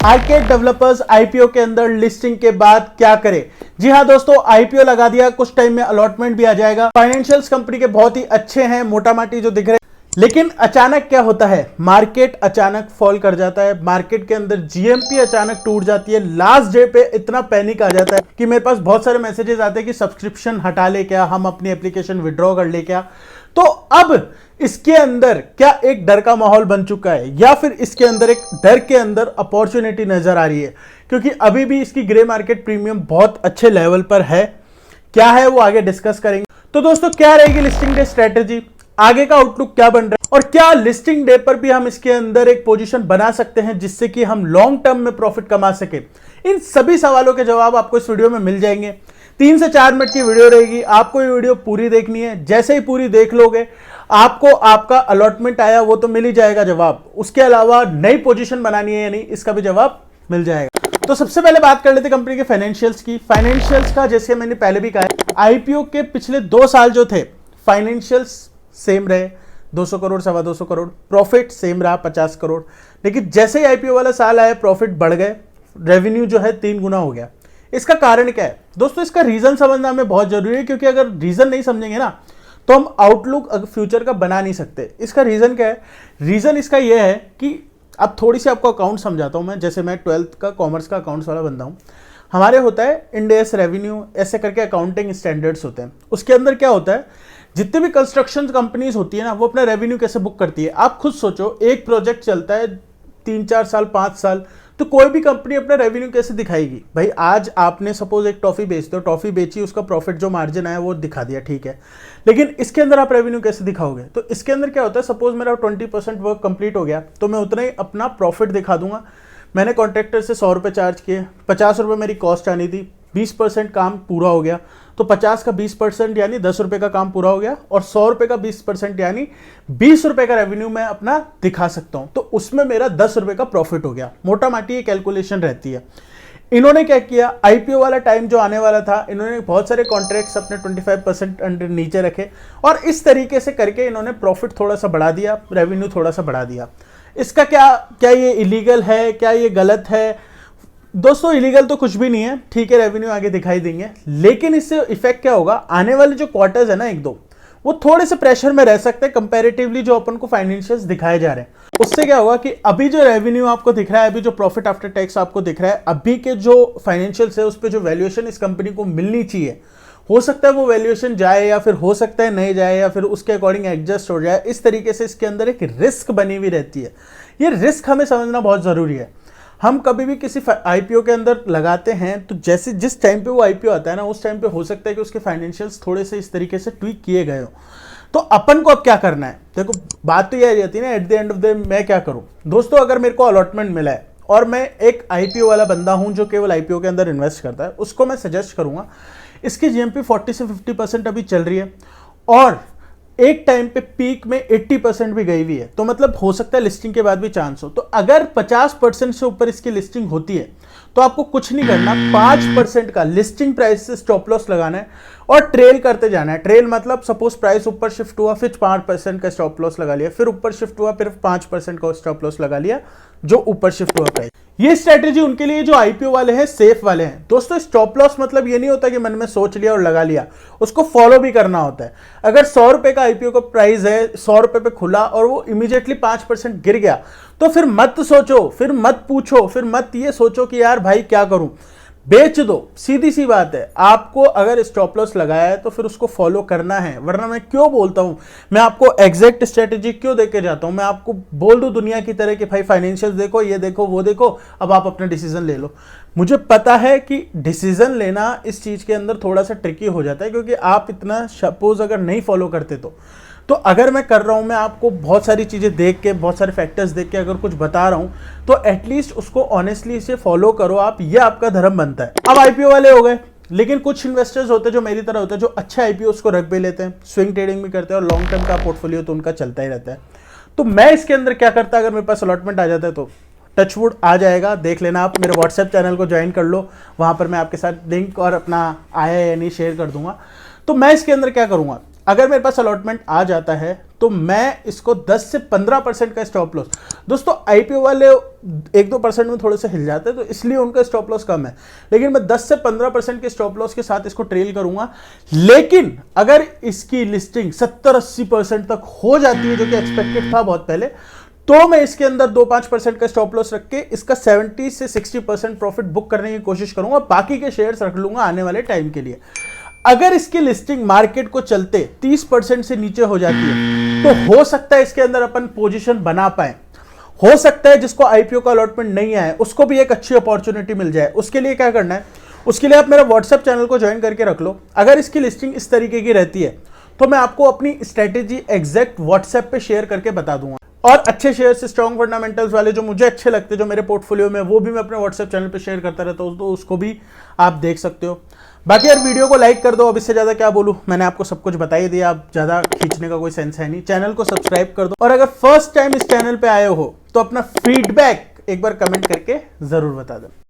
Market developers IPO के अंदर listing के बाद क्या करें। जी हाँ दोस्तों, आईपीओ लगा दिया, कुछ टाइम में अलॉटमेंट भी आ जाएगा। फाइनेंशियल्स कंपनी के बहुत ही अच्छे हैं, मोटा माटी जो दिख रहे हैं, लेकिन अचानक क्या होता है, मार्केट अचानक फॉल कर जाता है। मार्केट के अंदर जीएमपी अचानक टूट जाती है। लास्ट डे पे इतना पैनिक आ जाता है कि मेरे पास बहुत सारे मैसेजेस आते हैं कि सब्सक्रिप्शन हटा ले क्या, हम अपनी एप्लीकेशन विड्रॉ कर ले क्या। तो अब इसके अंदर क्या एक डर का माहौल बन चुका है, या फिर इसके अंदर एक डर के अंदर अपॉर्चुनिटी नजर आ रही है, क्योंकि अभी भी इसकी ग्रे मार्केट प्रीमियम बहुत अच्छे लेवल पर है। क्या है वो आगे डिस्कस करेंगे। तो दोस्तों, क्या रहेगी लिस्टिंग डे स्ट्रेटेजी, आगे का आउटलुक क्या बन रहा है, और क्या लिस्टिंग डे पर भी हम इसके अंदर एक पोजीशन बना सकते हैं जिससे कि हम लॉन्ग टर्म में प्रॉफिट कमा सके। इन सभी सवालों के जवाब आपको इस वीडियो में मिल जाएंगे। 3 से 4 मिनट की वीडियो रहेगी, आपको ये वीडियो पूरी देखनी है। जैसे ही पूरी देख लोगे, आपको आपका अलॉटमेंट आया वो तो मिल ही जाएगा जवाब, उसके अलावा नई पोजीशन बनानी है या नहीं इसका भी जवाब मिल जाएगा। तो सबसे पहले बात कर लेते हैं कंपनी के फाइनेंशियल्स की। फाइनेंशियल्स का जैसे मैंने पहले भी कहा है, आईपीओ के पिछले 2 साल जो थे फाइनेंशियल्स सेम रहे, 200 करोड़, 225 करोड़, प्रॉफिट सेम रहा 50 करोड़। लेकिन जैसे ही आईपीओ वाला साल आया, प्रॉफिट बढ़ गए, रेवेन्यू जो है 3 गुना हो गया। इसका कारण क्या है दोस्तों, इसका रीजन समझना हमें बहुत जरूरी है, क्योंकि अगर रीजन नहीं समझेंगे ना तो हम आउटलुक फ्यूचर का बना नहीं सकते। इसका रीजन क्या है, रीजन इसका यह है कि अब थोड़ी सी आपको अकाउंट समझाता हूं मैं। जैसे मैं 12th का कॉमर्स का अकाउंट्स वाला बंदा हूं, हमारे होता है इंड एस रेवेन्यू, ऐसे करके अकाउंटिंग स्टैंडर्ड्स होते हैं। उसके अंदर क्या होता है, जितने भी कंस्ट्रक्शन कंपनीज होती है ना, वो अपना रेवेन्यू कैसे बुक करती है। आप खुद सोचो, एक प्रोजेक्ट चलता है 3-4 साल, 5 साल, तो कोई भी कंपनी अपना रेवेन्यू कैसे दिखाएगी भाई। आज आपने सपोज एक टॉफी बेचते हो, टॉफी बेची, उसका प्रॉफिट जो मार्जिन आया वो दिखा दिया, ठीक है, लेकिन इसके अंदर आप रेवेन्यू कैसे दिखाओगे। तो इसके अंदर क्या होता है, सपोज मेरा 20% वर्क कंप्लीट हो गया तो मैं उतना ही अपना प्रॉफिट दिखा दूंगा। मैंने कॉन्ट्रैक्टर से 100 रुपये चार्ज किए, 50 रुपये मेरी कॉस्ट आनी थी, 20% काम पूरा हो गया, तो 50 का 20% यानी 10 रुपये का काम पूरा हो गया, और 100 रुपये का 20% यानी 20 रुपये का रेवेन्यू मैं अपना दिखा सकता हूं। तो उसमें मेरा 10 रुपये का प्रॉफिट हो गया। मोटा माटी ये कैलकुलेशन रहती है। इन्होंने क्या किया, आईपीओ वाला टाइम जो आने वाला था, इन्होंने बहुत सारे कॉन्ट्रैक्ट्स अपने 25% अंडर नीचे रखे, और इस तरीके से करके इन्होंने प्रॉफिट थोड़ा सा बढ़ा दिया, रेवेन्यू थोड़ा सा बढ़ा दिया। इसका क्या ये इलीगल है, क्या ये गलत है दोस्तों? इलीगल तो कुछ भी नहीं है, ठीक है, रेवेन्यू आगे दिखाई देंगे, लेकिन इससे इफेक्ट क्या होगा, आने वाले जो क्वार्टर्स है ना, 1-2, वो थोड़े से प्रेशर में रह सकते हैं कंपैरेटिवली जो अपन को फाइनेंशियल्स दिखाए जा रहे हैं। उससे क्या होगा कि अभी जो रेवेन्यू आपको दिख रहा है, अभी जो प्रॉफिट आफ्टर टैक्स आपको दिख रहा है, अभी के जो फाइनेंशियल्स है उस पर जो वैल्यूएशन इस कंपनी को मिलनी चाहिए, हो सकता है वो वैल्यूएशन जाए, या फिर हो सकता है नहीं जाए, या फिर उसके अकॉर्डिंग एडजस्ट हो जाए। इस तरीके से इसके अंदर एक रिस्क बनी हुई रहती है। ये रिस्क हमें समझना बहुत जरूरी है। हम कभी भी किसी आईपीओ के अंदर लगाते हैं तो जैसे जिस टाइम पे वो आईपीओ आता है ना, उस टाइम पे हो सकता है कि उसके फाइनेंशियल्स थोड़े से इस तरीके से ट्वीक किए गए हो। तो अपन को अब क्या करना है, देखो बात तो यह रहती है ना, at the end of the day मैं क्या करूं दोस्तों। अगर मेरे को अलॉटमेंट मिला है और मैं एक आईपीओ वाला बंदा हूं जो केवल आईपीओ के अंदर इन्वेस्ट करता है, उसको मैं सजेस्ट करूंगा, इसकी जीएमपी 40 से 50% अभी चल रही है, और एक टाइम पे पीक में 80% भी गई हुई है, तो मतलब हो सकता है लिस्टिंग के बाद भी चांस हो। तो अगर 50% से ऊपर इसकी लिस्टिंग होती है तो आपको कुछ नहीं करना, 5% का लिस्टिंग प्राइस से स्टॉप लॉस लगाना है और ट्रेल करते जाना है। ट्रेल मतलब सपोज प्राइस ऊपर शिफ्ट हुआ, फिर 5% का स्टॉप लॉस लगा लिया, फिर ऊपर शिफ्ट हुआ, फिर 5% का स्टॉप लॉस लगा लिया जो ऊपर शिफ्ट हुआ प्राइस। ये स्ट्रेटेजी उनके लिए जो आईपीओ वाले हैं, सेफ वाले हैं दोस्तों। स्टॉप लॉस मतलब ये नहीं होता कि मन में सोच लिया और लगा लिया, उसको फॉलो भी करना होता है। अगर 100 रुपए का आईपीओ का प्राइस है, 100 रुपए पे खुला और वो इमीडिएटली 5% गिर गया, तो फिर मत सोचो, फिर मत पूछो, फिर मत ये सोचो कि यार भाई क्या करूं, बेच दो। सीधी सी बात है, आपको अगर स्टॉप लॉस लगाया है तो फिर उसको फॉलो करना है। वरना मैं क्यों बोलता हूं, मैं आपको एग्जैक्ट स्ट्रेटेजी क्यों देके जाता हूं, मैं आपको बोल दूं दुनिया की तरह कि भाई फाइनेंशियल देखो, ये देखो, वो देखो, अब आप अपना डिसीजन ले लो। मुझे पता है कि डिसीजन लेना इस चीज के अंदर थोड़ा सा ट्रिकी हो जाता है, क्योंकि आप इतना सपोज अगर नहीं फॉलो करते तो अगर मैं कर रहा हूं, मैं आपको बहुत सारी चीजें देख के, बहुत सारे फैक्टर्स देख के अगर कुछ बता रहा हूं, तो एटलीस्ट उसको ऑनेस्टली इसे फॉलो करो आप, ये आपका धर्म बनता है। अब आईपीओ वाले हो गए, लेकिन कुछ इन्वेस्टर्स होते हैं जो मेरी तरह होते हैं, जो अच्छे आईपीओ को रख भी लेते हैं, स्विंग ट्रेडिंग भी करते हैं, और लॉन्ग टर्म का पोर्टफोलियो तो उनका चलता ही रहता है। तो मैं इसके अंदर क्या करता, अगर मेरे पास अलॉटमेंट आ जाता है तो टचवुड आ जाएगा, देख लेना आप। मेरे व्हाट्सएप चैनल को ज्वाइन कर लो, वहां पर मैं आपके साथ लिंक और अपना आया या नहीं शेयर कर दूंगा। तो मैं इसके अंदर क्या करूंगा, अगर मेरे पास अलॉटमेंट आ जाता है तो मैं इसको 10 से 15% का स्टॉप लॉस, दोस्तों आईपीओ वाले 1-2% में थोड़े से हिल जाते हैं तो इसलिए उनका स्टॉप लॉस कम है, लेकिन मैं 10 से 15% के स्टॉप लॉस के साथ इसको ट्रेल करूंगा। लेकिन अगर इसकी लिस्टिंग 70-80% तक हो जाती है, जो कि एक्सपेक्टेड था बहुत पहले, तो मैं इसके अंदर 2-5% का स्टॉप लॉस रख के इसका 70 से 60% प्रॉफिट बुक करने की कोशिश करूंगा, बाकी के शेयर्स रख लूंगा आने वाले टाइम के लिए। अगर इसकी लिस्टिंग मार्केट को चलते 30% से नीचे हो जाती है तो हो सकता है इसके अंदर अपन पोजीशन बना पाए, हो सकता है जिसको आईपीओ का अलॉटमेंट नहीं आया उसको भी एक अच्छी अपॉर्चुनिटी मिल जाए। उसके लिए क्या करना है, उसके लिए आप मेरा व्हाट्सएप चैनल को ज्वाइन करके रख लो। अगर इसकी लिस्टिंग इस तरीके की रहती है तो मैं आपको अपनी स्ट्रेटेजी एग्जैक्ट व्हाट्सएप पे शेयर करके बता दूंगा, और अच्छे शेयर से स्ट्रॉन्ग फंडामेंटल्स वाले जो मुझे अच्छे लगते हैं, जो मेरे पोर्टफोलियो में, वो भी मैं अपने व्हाट्सएप चैनल पे शेयर करता रहता हूं, तो उसको भी आप देख सकते हो। बाकी यार वीडियो को लाइक कर दो, अब इससे ज्यादा क्या बोलूं, मैंने आपको सब कुछ बता ही दिया, अब ज्यादा खींचने का कोई सेंस है नहीं। चैनल को सब्सक्राइब कर दो, और अगर फर्स्ट टाइम इस चैनल पे आए हो तो अपना फीडबैक एक बार कमेंट करके जरूर बता दो।